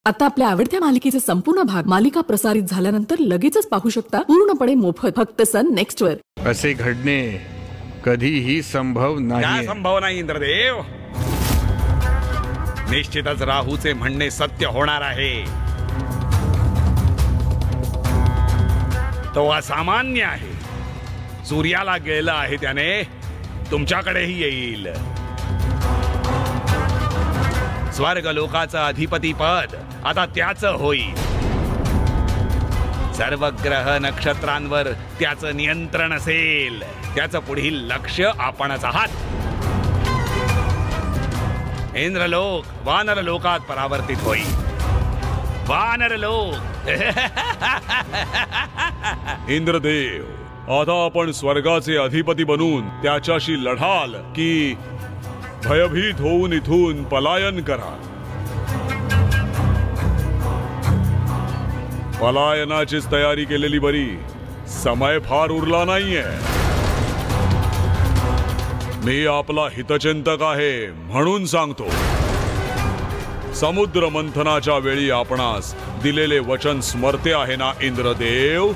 आता आपल्या आवडत्या मालिकेचे संपूर्ण भाग मालिका प्रसारित झाल्यानंतर लगेचच पाहू शकता पूर्णपणे मोफत फक्त सन नेक्स्ट वर। असे घडणे कधीही संभव नाही। संभव नाही इंद्रदेव, निश्चितच राहूचे म्हणणे सत्य होणार आहे। तो असामान्य आहे, सूर्याला गेला आहे त्याने तुमच्याकडेही येईल। स्वर्ग लोकाचं अधिपती पद आता त्याचं होईल। सर्व ग्रह नक्षत्रांवर त्याचं नियंत्रण असेल। त्याचं पुढील लक्ष आपणच आहात। इंद्रलोक वानर लोकात परावर्तित होईल। वानर लोक इंद्रदेव, आता आपण स्वर्गाचे अधिपती बनून त्याच्याशी लढाल की भयभीत होऊन इथून पलायन कराल? पलायनाचीच तयारी केलेली बरी, समय फार उरला नाहीये। मी आपला हितचिंतक आहे म्हणून सांगतो, समुद्र मंथनाच्या वेळी आपणास दिलेले वचन स्मरते आहे ना इंद्रदेव?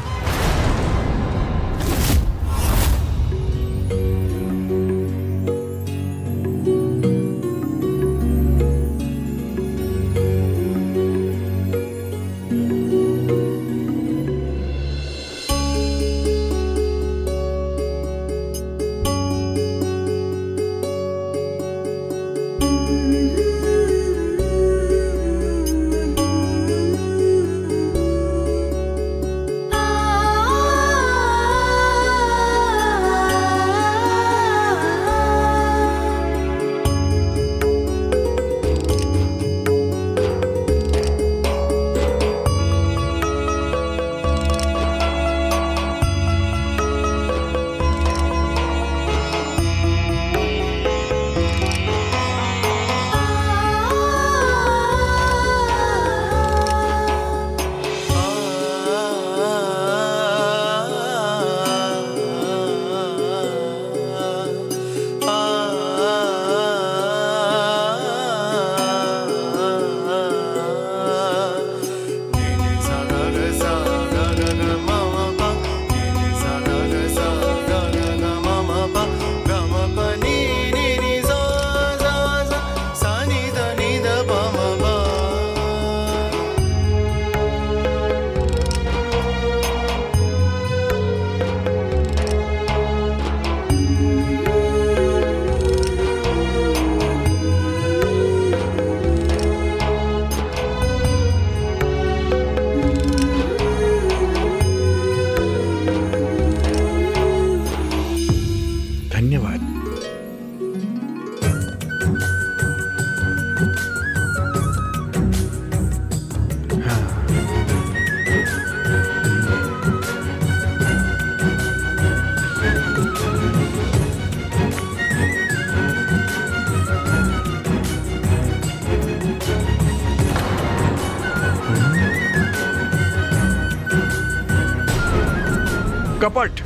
कपट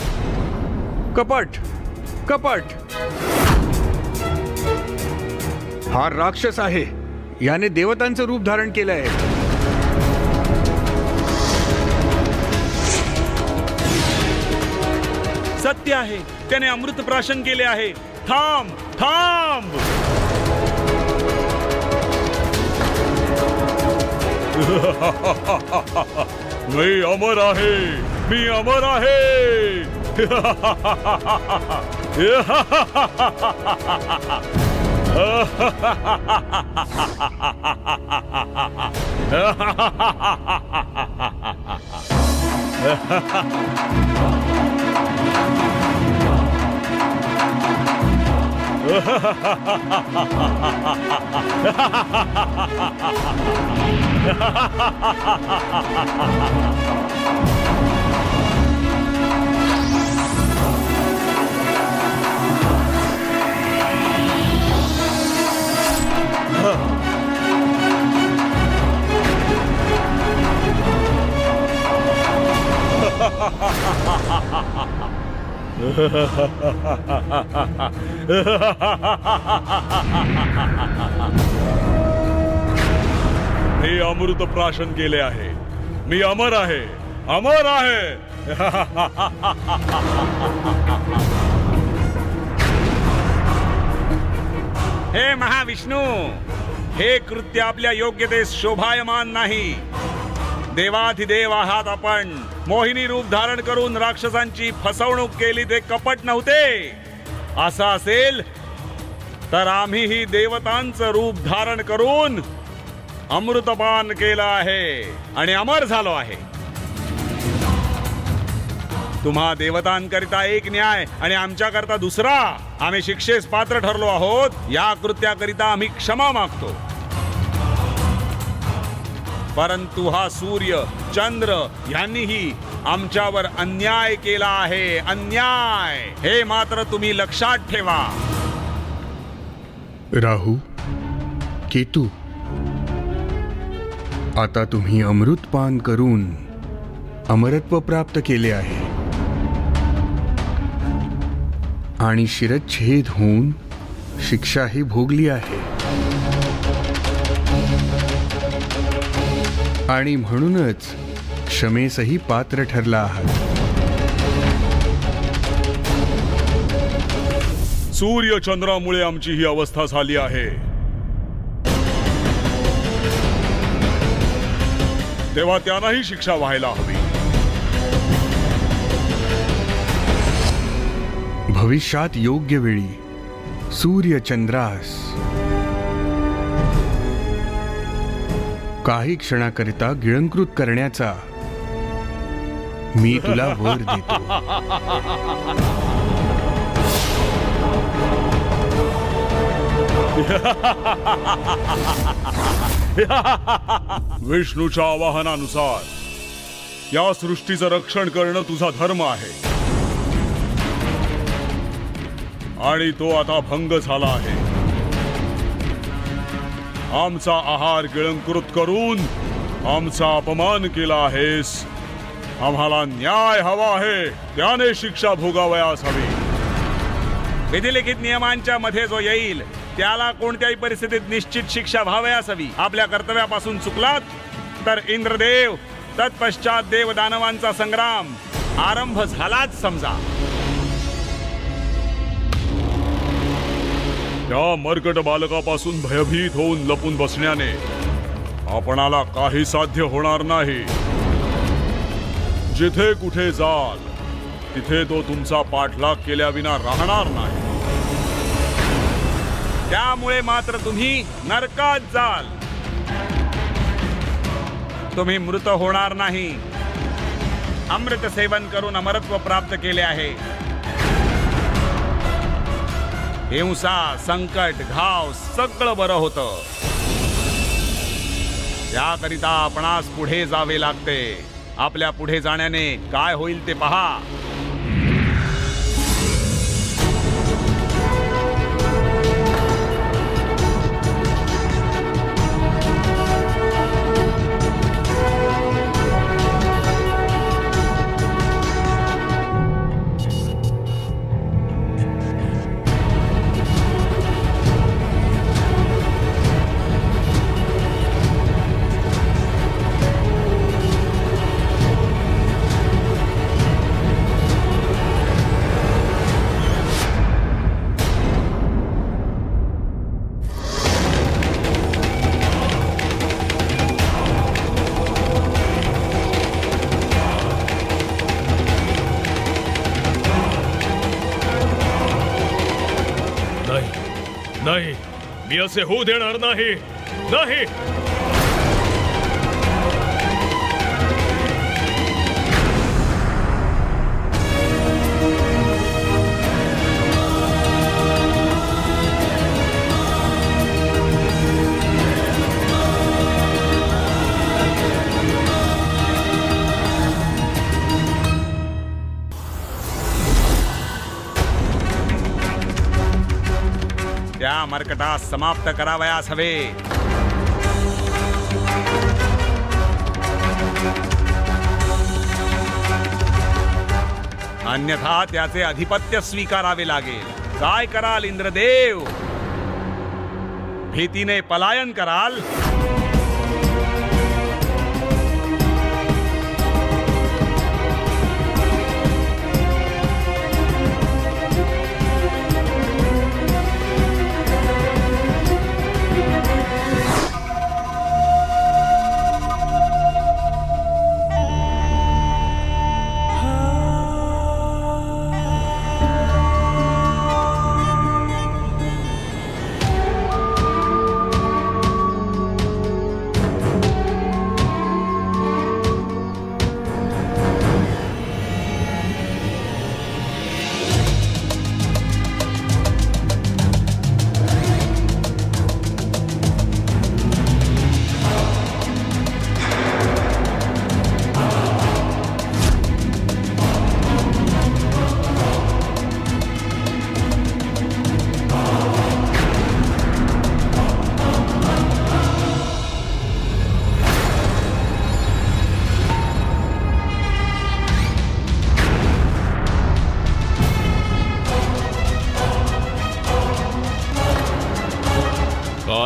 कपट कपट, हा राक्षस आहे। याने देवतांचं रूप धारण केलं आहे। सत्य आहे, त्याने अमृत प्राशन केले आहे। थांब थांब, मी अमर आहे, मी अमर आहे। मी अमृत प्राशन केले आहे. मी अमर आहे, अमर आहे. हे महाविष्णू, हे कृत्य आपल्या योग्यतेस शोभायमान नाही. देवाधिदेव आहात आपण. मोहिनी रूप धारण करून राक्षसांची फसवणूक केली ते कपट नव्हते. असं असेल तर आम्हीही देवतांचं रूप धारण करून अमृतपान केलं आहे आणि अमर झालो आहे. तुम्हा देवतांकरिता एक न्याय आणि आमच्याकरता दुसरा. आम्ही शिक्षेस पात्र ठरलो आहोत. या कृत्याकरिता आम्ही क्षमा मागतो. परंतु हा सूर्य चंद्र यांनीही आमच्यावर अन्याय केला आहे. अन्याय हे मात्र तुम्ही लक्षात ठेवा. राहू, केतू, आता तुम्ही अमृतपान करून अमरत्व प्राप्त केले आहे आणि शिरच्छेद होऊन शिक्षाही भोगली आहे. आणि म्हणूनच क्षमेसही पात्र ठरला आहात. सूर्य चंद्रामुळे आमची ही अवस्था झाली आहे. तेव्हा त्यांनाही शिक्षा व्हायला हवी. भविष्यात योग्य वेळी सूर्य चंद्रास काही क्षणाकरिता गिळंकृत करण्याचा मी तुला वर देतो. विष्णूच्या आवाहनानुसार या सृष्टीचं रक्षण करणं तुझा धर्म आहे आणि तो आता भंग झाला आहे. आमचा आहार गिळंकृत करून आमचा अपमान केला आहेस. आम्हाला न्याय हवा आहे. त्याने शिक्षा भोगावयास हवी. विधिलिखित नियमांच्या मध्ये जो येईल त्याला कोणत्याही परिस्थितीत निश्चित शिक्षा व्हावयास हवी. आपल्या कर्तव्यापासून चुकलात तर इंद्रदेव तत्पश्चात देव दानवांचा संग्राम आरंभ झालाच समजा. त्या मर्कट बालकापासून भयभीत होऊन लपून बसण्याने आपणाला काही साध्य होणार नाही. जिथे कुठे जाल तिथे तो तुमचा पाठलाग केल्याविना राहणार नाही. त्यामुळे मात्र तुम्ही नरकात जाल. तुम्ही मृत होणार नाही. अमृत सेवन करून अमरत्व प्राप्त केले आहे. हिंसा, संकट, घाव सगळं बरं होतं. त्याकरिता आपणास पुढे जावे लागते. आपल्या पुढे जाण्याने काय होईल ते पहा. नाही, मी असे होऊ देणार नाही. नाही. त्या मर्कटास समाप्त करावयास हवे. अन्यथा त्याचे अधिपत्य स्वीकारावे लागेल. काय कराल इंद्रदेव? भीतीने पलायन कराल?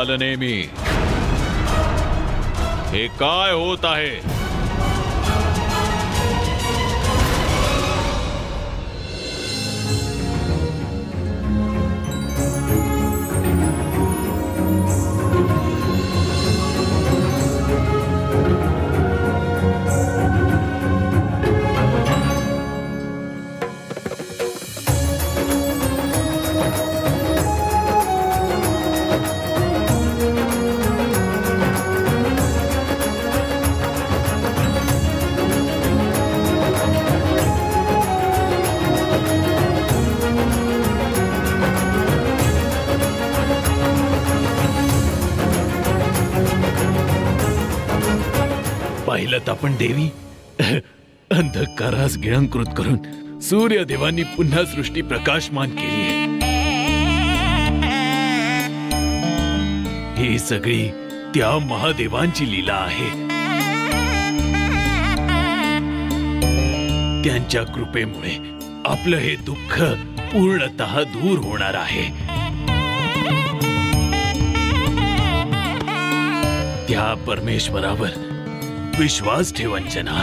कालनेमी, हे काय होत आहे? पाहिलं आपण देवी, अंधकारास गिळंकृत करून सूर्यदेवांनी पुन्हा सृष्टी प्रकाशमान केली आहे. ही सगळी त्या महादेवांची लीला आहे. त्यांच्या कृपेमुळे आपलं हे दुःख पूर्णतः दूर होणार आहे. त्या परमेश्वरावर विश्वास ठेव अंजना.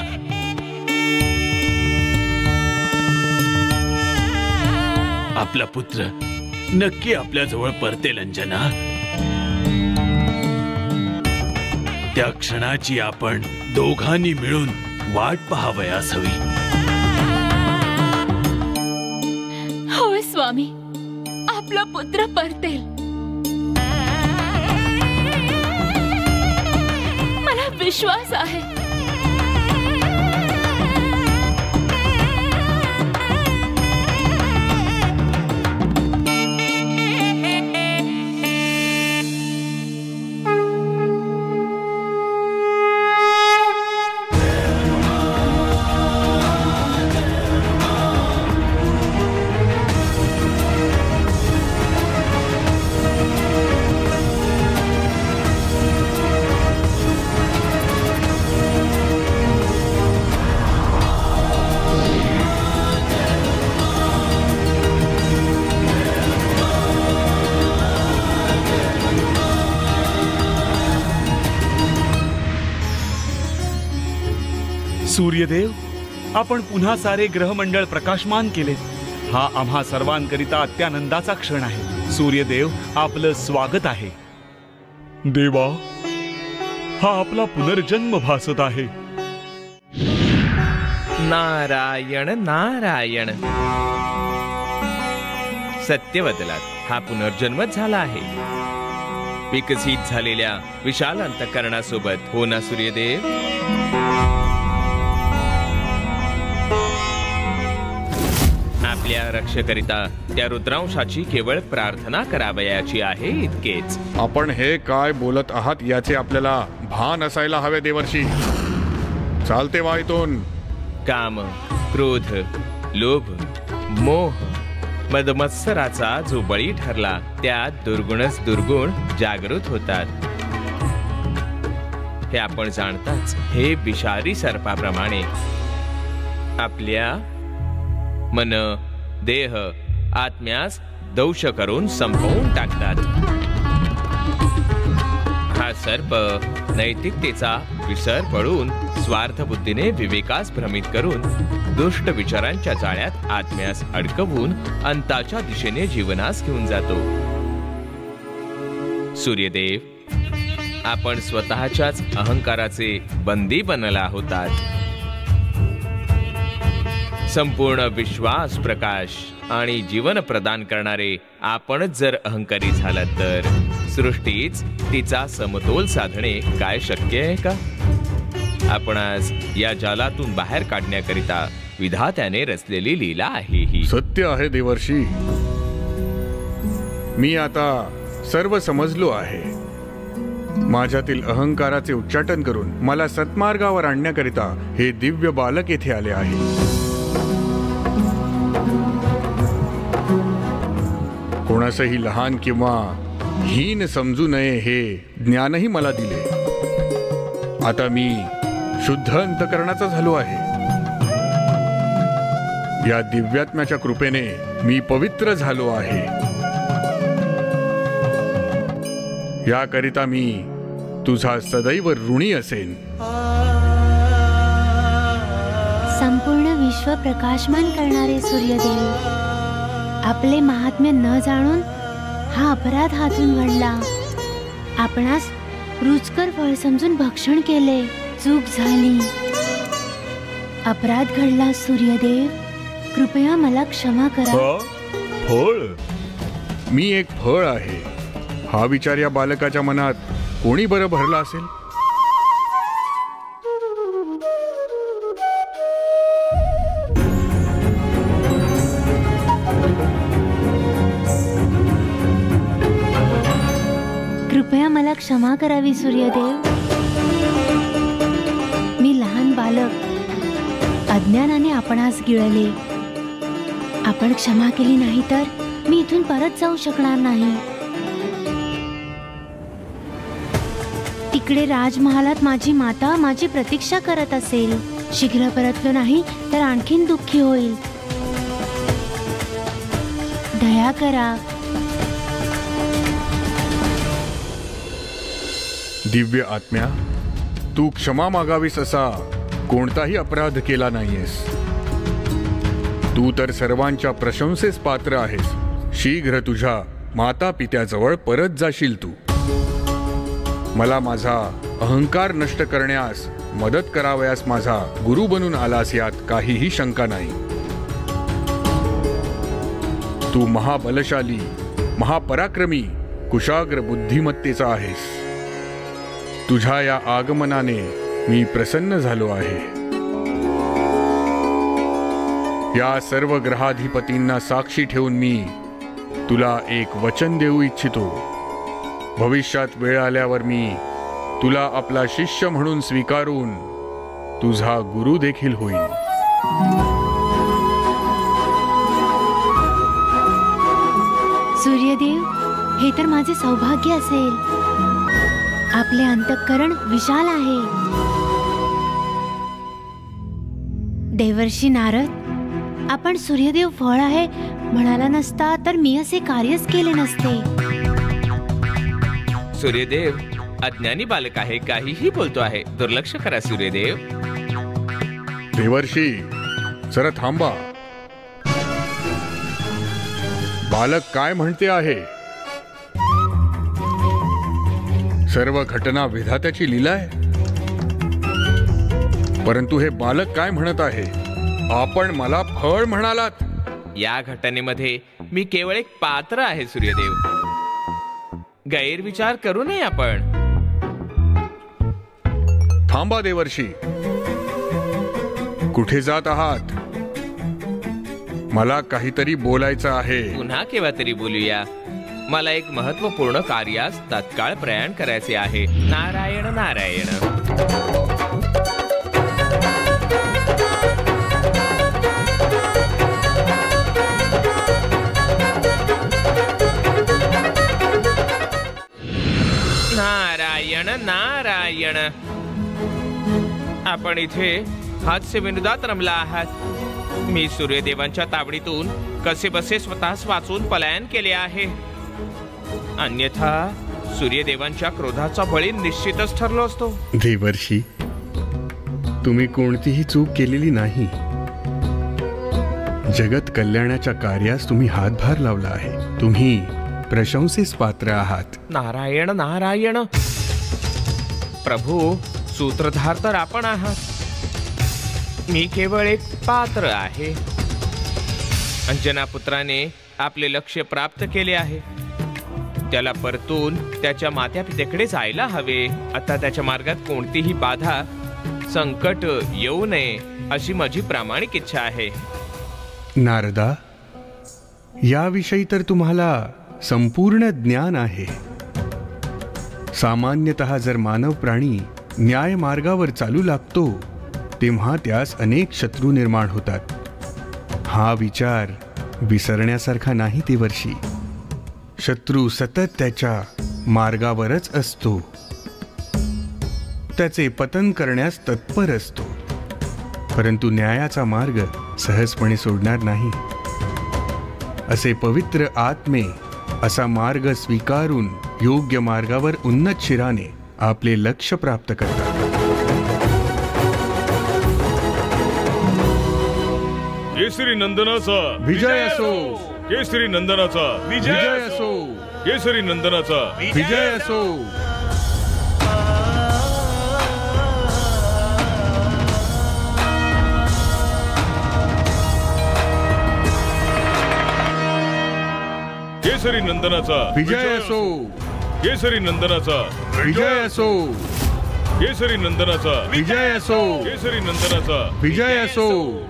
आपला पुत्र नक्की आपल्या जवळ परतेल अंजना. त्या क्षणाची आपण दोघांनी मिळून वाट पाहावयास हवी. होय स्वामी, आपला पुत्र परतेल. मला विश्वास आहे. सूर्यदेव, आपण पुन्हा सारे ग्रहमंडळ प्रकाशमान केलेत. हा आम्हा सर्वांकरिता अत्यानंदाचा क्षण आहे. सूर्यदेव, आपलं स्वागत आहे. देवा, हा आपला पुनर्जन्म भासत आहे. नारायण नारायण. सत्यवदलात हा पुनर्जन्मच झाला आहे. विकसित झालेल्या विशाल अंतःकरणासोबत, हो ना सूर्यदेव? आपल्या रक्षकरिता त्या रुद्रांशाची केवळ प्रार्थना करावयाची आहे, इतकेच. आपण हे काय बोलत आहात याचे आपल्याला भान असायला हवे देवर्षी. चालते वाईतून. काम, क्रोध, लोभ, मोह, मदमत्सराचा जो बळी ठरला, त्यात दुर्गुणच दुर्गुण जागृत होतात. हे आपण जाणताच. हे विषारी सर्पाप्रमाणे आपल्या मन, देह, आत्म्यास दंश करून संपवून टाकतात. हा सर्प नैतिकतेचा विसर पडून स्वार्थ बुद्धीने विवेकास भ्रमित करून दुष्ट विचारांच्या जाळ्यात आत्म्यास अडकवून अंताच्या दिशेने जीवनास घेऊन जातो. सूर्यदेव, आपण स्वतःच्याच अहंकाराचे बंदी बनला होतात. संपूर्ण विश्वास, प्रकाश आणि जीवन प्रदान करणारे आपणच जर अहंकारी झालात तर सृष्टीच तिचा समतोल साधणे काय शक्य आहे का? आपण आज या जालातून बाहेर काढण्याकरिता विधात्याने रचलेली लीला आहे ही. सत्य आहे देवर्षी. मी आता सर्व समजलो आहे. माझ्यातील अहंकाराचे उच्चाटन करून मला सत्मार्गावर आणण्याकरिता हे दिव्य बालक येथे आले आहे. कोणासही लहान किंवा हीन समजू नये हे ज्ञानही मला दिले. आता मी शुद्ध अंतकरणाचा झालो आहे. या दिव्यात्म्याच्या कृपेने मी पवित्र झालो आहे. याकरिता मी तुझा सदैव ऋणी असेन. संपूर्ण विश्व प्रकाशमान करणारे सूर्यदेव, आपले महात्म्य न जाणून हा अपराध हातून घडला. आपणास रुचकर फळ समजून भक्षण केले. चूक झाली, अपराध घडला. सूर्यदेव, कृपया मला क्षमा करा. फळ? मी एक फळ आहे हा विचार या बालकाच्या मनात कोणी बरं भरला असेल? कृपया मला क्षमा करावी सूर्यदेव. मी लहान बालक अज्ञानाने आपणास गिळले. आपण क्षमा केली नाही तर मी इथून परत जाऊ शकणार नाही. तिकडे राजमहालात माझी माता माझी प्रतीक्षा करत असेल. शीघ्र परतलो नाही तर आणखीन दुःखी होईल. दया करा. दिव्य आत्म्या, तू क्षमा मागावीस असा कोणताही अपराध केला नाहीयेस. तू तर सर्वांच्या प्रशंसेस पात्र आहेस. शीघ्र तुझ्या माता पित्याजवळ परत जाशील. तू मला माझा अहंकार नष्ट करण्यास मदत करावयास माझा गुरु बनून आलास यात काहीही शंका नाही. तू महाबलशाली, महापराक्रमी, कुशाग्र बुद्धिमत्तेचा आहेस. तुझ्या या आगमनाने मी प्रसन्न झालो आहे. या सर्व ग्रहाधिपतींना साक्षी ठेवून मी तुला एक वचन देऊ इच्छितो. भविष्यात वेळ आल्यावर मी तुला आपला शिष्य म्हणून स्वीकारून तुझा गुरु देखील होईल. सूर्यदेव, हे तर माझे सौभाग्य असेल. आपले अंतःकरण विशाल आहे. देवर्षी नारद, आपण सूर्यदेव फळ आहे म्हणाला नसता तर मी असे कार्यच केले नसते. सूर्यदेव अज्ञानी बालक आहे, काहीही बोलतो आहे. दुर्लक्ष करा सूर्यदेव. देवर्षी, जरा थांबा. बालक काय म्हणते आहे? सर्व घटना विधात्याची लीला आहे. परंतु हे बालक काय म्हणत आहे? आपण मला फळ म्हणालात. या घटनेमध्ये मी केवळ एक पात्र आहे सूर्यदेव. गैरविचार करू नये आपण. थांबा देवर्षी, कुठे जात आहात? मला काहीतरी बोलायचं आहे. पुन्हा केव्हा तरी बोलूया. मला एक महत्वपूर्ण कार्यास तत्काळ प्रयाण करायचे आहे. नारायण नारायण. नारायण नारायण. आपण इथे हास्य विनोदात रमला आहात. मी सूर्यदेवांच्या तावडीतून कसे बसे स्वतःस वाचून पलायन केले आहे. अन्यथा सूर्यदेवांच्या क्रोधाचा बळी निश्चितच ठरलो असतो. देवर्षी, तुम्ही कोणतीही चूक केलेली नाही. जगत कल्याणाच्या कार्यास तुम्ही हातभार लावला आहे. तुम्ही प्रशंसेस पात्र आहात. नारायण नारायण. प्रभू, सूत्रधार तर आपण आहात. मी केवळ एक पात्र आहे. अंजना पुत्राने आपले लक्ष्य प्राप्त केले आहे. त्याला परतून त्याच्या मात्या पित्याकडे जायला हवे. आता त्याच्या मार्गात कोणतीही बाधा, संकट येऊ नये अशी माझी प्रामाणिक इच्छा आहे. नारदा, याविषयी तर तुम्हाला संपूर्ण ज्ञान आहे. सामान्यतः जर मानव प्राणी न्याय मार्गावर चालू लागतो तेव्हा त्यास अनेक शत्रू निर्माण होतात. हा विचार विसरण्यासारखा नाही देवर्षी. शत्रू सतत त्याच्या मार्गावरच असतो. त्याचे पतन करण्यास तत्पर असतो. परंतु न्यायाचा मार्ग सहजपणे सोडणार नाही. असे पवित्र आत्मे असा मार्ग स्वीकारून योग्य मार्गावर उन्नत शिराने आपले लक्ष्य प्राप्त करतात. केसरी नंदनाचा विजय असो. केसरी नंदनाचा विजय असो. केसरी नंदनाचा विजय असो. केसरी नंदनाचा विजय असो. केसरी नंदनाचा विजय असो. केसरी नंदनाचा विजय असो. केसरी नंदनाचा विजय असो.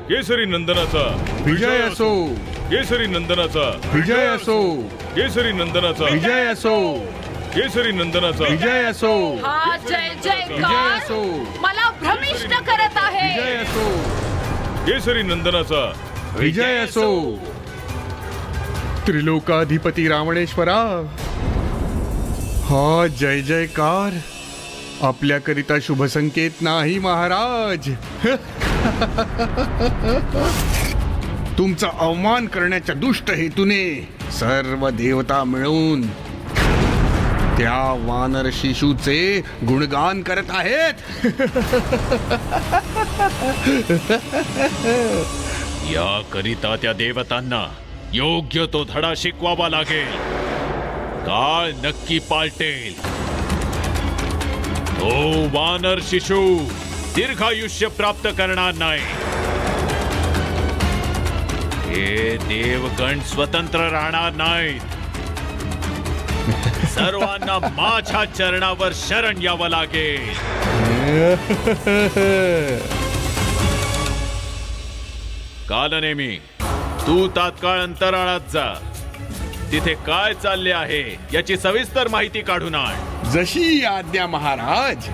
केसरी नंदनाचा विजय असो. केसरी नंदनाचा विजय असो. केसरी नंदनाचा विजय असो. केसरी नंदनाचा विजय असो. हा जय विजय जयकार असो. मला भ्रमिष्ट करत आहे. विजय असो. केसरी नंदनाचा विजय असो. त्रिलोकाधिपती रावणेश्वरा, हा जय जयकार आपल्याकरिता शुभ संकेत नाही महाराज. तुमचा अवमान करण्याच्या दुष्ट हेतूने सर्व देवता मिळून त्या वानर शिशूचे गुणगान करत आहेत. याकरिता त्या देवतांना योग्य तो धडा शिकवावा लागेल. काळ नक्की पालटेल. तो वानर शिशू दीर्घायुष्य प्राप्त करणार नाही. हे देवगण स्वतंत्र राहणार नाहीत. सर्वांना माझ्या चरणावर शरण यावं लागेल. कालनेमी, तू तात्काळ अंतराळात जा. तिथे काय चालले आहे याची सविस्तर माहिती काढून आण. जशी आज्ञा महाराज.